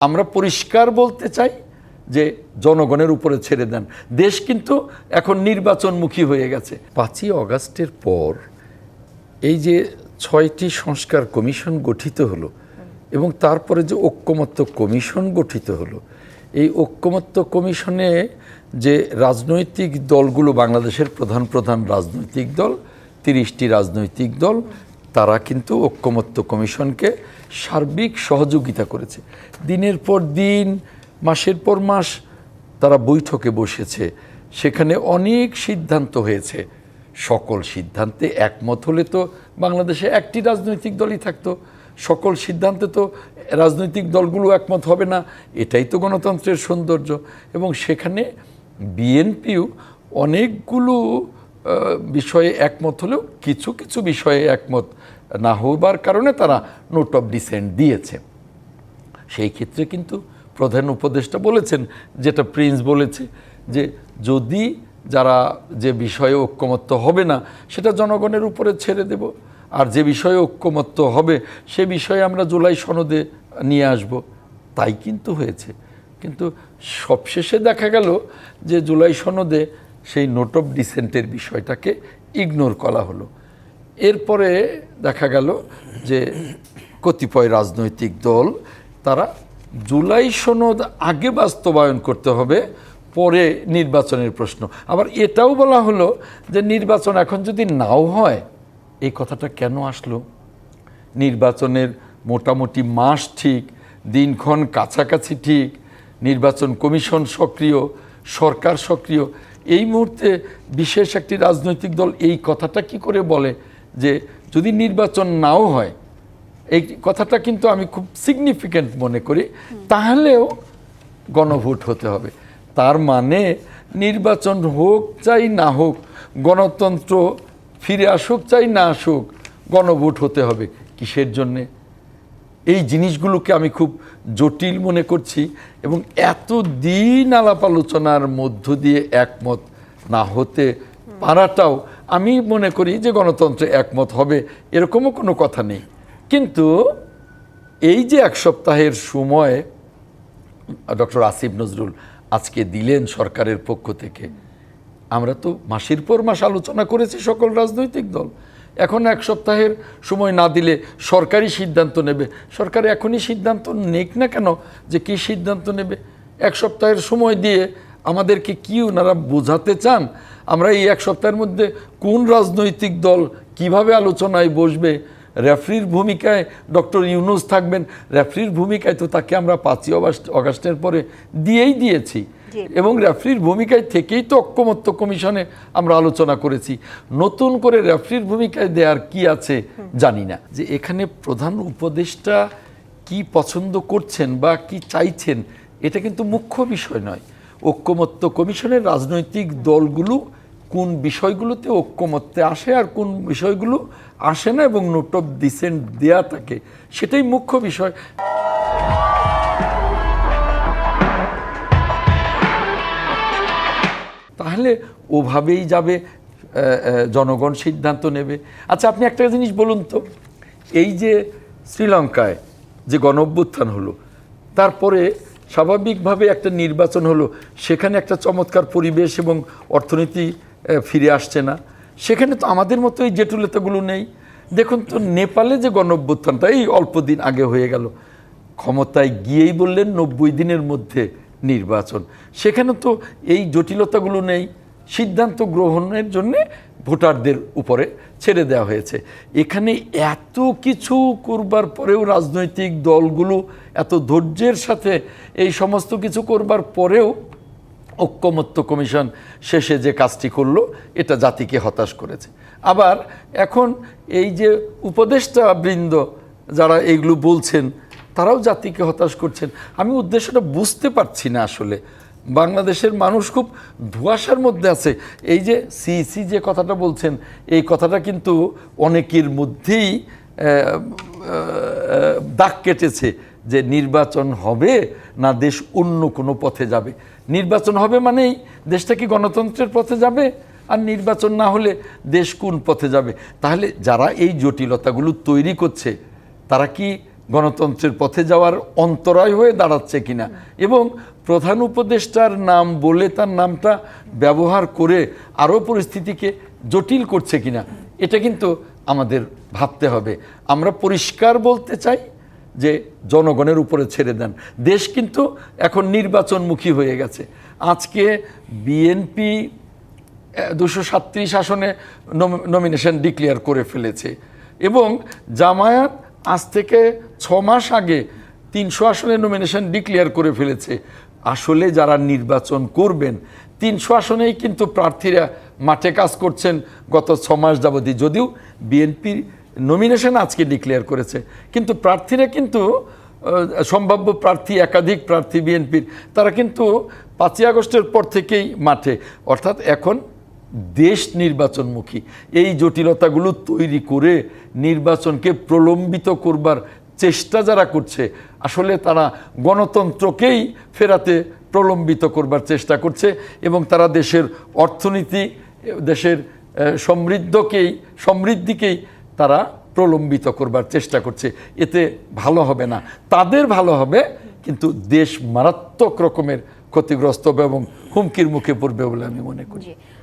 আমরা পরিষ্কার বলতে চাই যে জনগণের উপরে ছেড়ে দেন। দেশ কিন্তু এখন নির্বাচনমুখী হয়ে গেছে। 5ই অগাস্টের পর এই যে 6টি সংস্কার কমিশন গঠিত হলো এবং তারপরে যে ঐক্যমত্য কমিশন গঠিত হলো, এই ঐক্যমত্য কমিশনে যে রাজনৈতিক দলগুলো, বাংলাদেশের প্রধান প্রধান রাজনৈতিক দল 30টি রাজনৈতিক দল, তারা কিন্তু ঐক্যমত্য কমিশনকে সার্বিক সহযোগিতা করেছে। দিনের পর দিন, মাসের পর মাস তারা বৈঠকে বসেছে, সেখানে অনেক সিদ্ধান্ত হয়েছে। সকল সিদ্ধান্তে একমত হলে তো বাংলাদেশে একটি রাজনৈতিক দলই থাকতো, সকল সিদ্ধান্তে তো রাজনৈতিক দলগুলো একমত হবে না, এটাই তো গণতন্ত্রের সৌন্দর্য। এবং সেখানে বিএনপিও অনেকগুলো বিষয়ে একমত হলেও কিছু কিছু বিষয়ে একমত না হবার কারণে তারা নোট অফ ডিসেন্ট দিয়েছে। সেই ক্ষেত্রে কিন্তু প্রধান উপদেষ্টা বলেছেন, যেটা প্রিন্স বলেছে, যে যদি যারা যে বিষয়ে ঐক্যমত্য হবে না সেটা জনগণের উপরে ছেড়ে দেব, আর যে বিষয়ে ঐক্যমত্য হবে সে বিষয়ে আমরা জুলাই সনদে নিয়ে আসব। তাই কিন্তু হয়েছে। কিন্তু সবশেষে দেখা গেল যে জুলাই সনদে সেই নোট অফ ডিসেন্টের বিষয়টাকে ইগনোর করা হলো। এরপরে দেখা গেল যে কতিপয় রাজনৈতিক দল তারা জুলাই সনদ আগে বাস্তবায়ন করতে হবে, পরে নির্বাচনের প্রশ্ন। আবার এটাও বলা হলো যে নির্বাচন এখন যদি নাও হয়, এই কথাটা কেন আসলো? নির্বাচনের মোটামুটি মাস ঠিক, দিনক্ষণ কাছাকাছি ঠিক, নির্বাচন কমিশন সক্রিয়, সরকার সক্রিয়, এই মুহূর্তে বিশেষ একটি রাজনৈতিক দল এই কথাটা কি করে বলে যে যদি নির্বাচন নাও হয়? এই কথাটা কিন্তু আমি খুব সিগনিফিক্যান্ট মনে করি। তাহলেও গণভোট হতে হবে। তার মানে নির্বাচন হোক চাই না হোক, গণতন্ত্র ফিরে আসুক চাই না আসুক, গণভোট হতে হবে। কিসের জন্যে? এই জিনিসগুলোকে আমি খুব জটিল মনে করছি। এবং এত দিন আলাপ আলোচনার মধ্য দিয়ে একমত না হতে পারাটাও আমি মনে করি যে গণতন্ত্রে একমত হবে এরকমও কোনো কথা নেই। কিন্তু এই যে এক সপ্তাহের সময় ডক্টর আসিফ নজরুল আজকে দিলেন সরকারের পক্ষ থেকে, আমরা তো মাসের পর মাস আলোচনা করেছি সকল রাজনৈতিক দল। এখন এক সপ্তাহের সময় না দিলে সরকারি সিদ্ধান্ত নেবে। সরকার এখনই সিদ্ধান্ত নেক না কেন যে কী সিদ্ধান্ত নেবে? এক সপ্তাহের সময় দিয়ে আমাদেরকে কি ওনারা বোঝাতে চান? আমরা এই এক সপ্তাহের মধ্যে কোন রাজনৈতিক দল কিভাবে আলোচনায় বসবে? রেফারির ভূমিকায় ডক্টর ইউনূস থাকবেন। রেফারির ভূমিকায় তো তাকে আমরা 5ই অগাস্টের পরে দিয়েছি, এবং রেফারির ভূমিকায় থেকেই তো ঐক্যমত্য কমিশনে আমরা আলোচনা করেছি। নতুন করে রেফারির ভূমিকায় দেওয়ার কি আছে জানি না। যে এখানে প্রধান উপদেষ্টা কি পছন্দ করছেন বা কি চাইছেন, এটা কিন্তু মুখ্য বিষয় নয়। ঐক্যমত্য কমিশনের রাজনৈতিক দলগুলো কোন বিষয়গুলোতে ঐক্যমত্যে আসে আর কোন বিষয়গুলো আসে না, এবং নোট অফ ডিসেন্ট দেয়া থাকে, সেটাই মুখ্য বিষয়। তাহলে ওভাবেই যাবে, জনগণ সিদ্ধান্ত নেবে। আচ্ছা, আপনি একটা জিনিস বলুন তো, এই যে শ্রীলঙ্কায় যে গণঅভ্যুত্থান হলো, তারপরে স্বাভাবিকভাবে একটা নির্বাচন হলো, সেখানে একটা চমৎকার পরিবেশ এবং অর্থনীতি ফিরে আসছে না। সেখানে তো আমাদের মতো এই জটিলতাগুলো নেই। দেখুন তো নেপালে যে গণঅভ্যুত্থানটা এই অল্প দিন আগে হয়ে গেল, ক্ষমতায় গিয়েই বললেন 90 দিনের মধ্যে নির্বাচন। সেখানে তো এই জটিলতাগুলো নেই। সিদ্ধান্ত গ্রহণের জন্য ভোটারদের উপরে ছেড়ে দেওয়া হয়েছে। এখানে এত কিছু করবার পরেও রাজনৈতিক দলগুলো এত ধৈর্যের সাথে এই সমস্ত কিছু করবার পরেও ঐক্যমত্য কমিশন শেষে যে কাজটি করলো, এটা জাতিকে হতাশ করেছে। আবার এখন এই যে উপদেষ্টা বৃন্দ যারা এইগুলো বলছেন, তারাও জাতিকে হতাশ করছেন। আমি উদ্দেশ্যটা বুঝতে পারছি না আসলে। বাংলাদেশের মানুষ খুব ধোঁয়াশার মধ্যে আছে। এই যে সিইসি যে কথাটা বলছেন, এই কথাটা কিন্তু অনেকের মধ্যেই দাগ কেটেছে যে নির্বাচন হবে না দেশ অন্য কোনো পথে যাবে। নির্বাচন হবে মানেই দেশটা কি গণতন্ত্রের পথে যাবে, আর নির্বাচন না হলে দেশ কোন পথে যাবে? তাহলে যারা এই জটিলতাগুলো তৈরি করছে, তারা কি গণতন্ত্রের পথে যাওয়ার অন্তরায় হয়ে দাঁড়াচ্ছে কিনা, এবং প্রধান উপদেষ্টার নাম বলে তার নামটা ব্যবহার করে আরও পরিস্থিতিকে জটিল করছে কিনা, এটা কিন্তু আমাদের ভাবতে হবে। আমরা পরিষ্কার বলতে চাই যে জনগণের উপরে ছেড়ে দেন। দেশ কিন্তু এখন নির্বাচনমুখী হয়ে গেছে। আজকে বিএনপি 237 আসনে নমিনেশন ডিক্লেয়ার করে ফেলেছে, এবং জামায়াত আজ থেকে 6 মাস আগে 300 আসনে নমিনেশন ডিক্লেয়ার করে ফেলেছে। আসলে যারা নির্বাচন করবেন 300 আসনেই কিন্তু প্রার্থীরা মাঠে কাজ করছেন গত 6 মাস যাবতই। যদিও বিএনপির নমিনেশন আজকে ডিক্লেয়ার করেছে, কিন্তু প্রার্থীরা কিন্তু সম্ভাব্য প্রার্থী, একাধিক প্রার্থী বিএনপির, তারা কিন্তু 5ই আগস্টের পর থেকেই মাঠে। অর্থাৎ এখন দেশ নির্বাচনমুখী। এই জটিলতাগুলো তৈরি করে নির্বাচনকে প্রলম্বিত করবার চেষ্টা যারা করছে, আসলে তারা গণতন্ত্রকেই ফেরাতে প্রলম্বিত করবার চেষ্টা করছে, এবং তারা দেশের অর্থনীতি, দেশের সমৃদ্ধিকেই তারা প্রলম্বিত করবার চেষ্টা করছে। এতে ভালো হবে না, তাদের ভালো হবে, কিন্তু দেশ মারাত্মক রকমের ক্ষতিগ্রস্ত হবে এবং হুমকির মুখে পড়বে বলে আমি মনে করি।